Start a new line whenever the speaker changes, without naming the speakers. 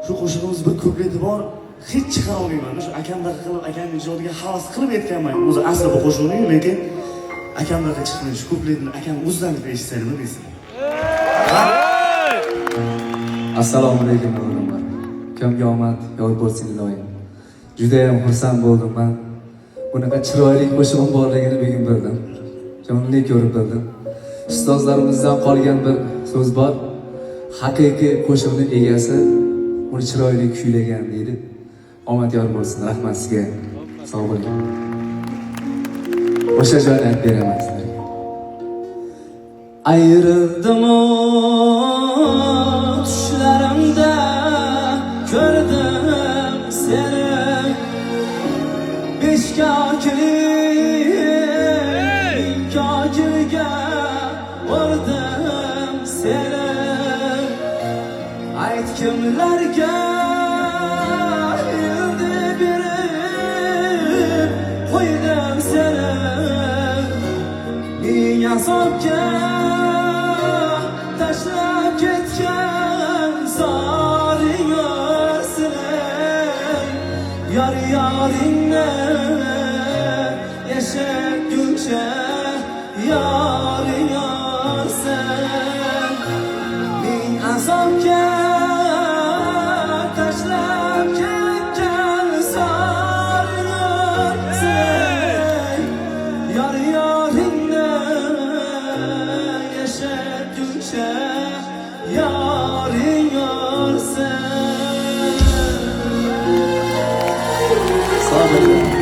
Şu qo'shig'imiz bir kupleti bor, hech chiqara olmayman. Shu akamdaqa qilib, akamning ijodiga havas qilib aytganman. O'zi asli bu qo'shiqning, lekin akamdaqa chiqmaydi. Shu kupletni akam o'zidan eshitsangmi deysiz.
Assalomu alaykum o'g'limlar. Kamga omad yor bo'lsin iloyim. Juda ham xursand bo'ldim men. Bunaqa chiroyli qo'shig'im borligini bugun bildim. Jonli ko'rib bildim. Ustozlarimizdan qolgan bir so'z bor. Haqiqiy qo'shiqning egasi uni chiroyli kuylagan deydi. Omad yor bo'lsin. Rahmat sizga. Sog' bo'ling. O'sha joyni aytib beraman sizlarga. Ayrıldım o düşlerimde, gördüm seni. Beş kakiliga vardım seni. Ayt kimlerge yıldı birip koydum seni. Niye sokak taşlap ketken zarin görsün. Yar yarinle yaşayıp gülçe yarin görsün. Niye sokak taşlap ketken zarin görsün. Yar yarinle yaşadıkça yarın görsün. Sağ olun.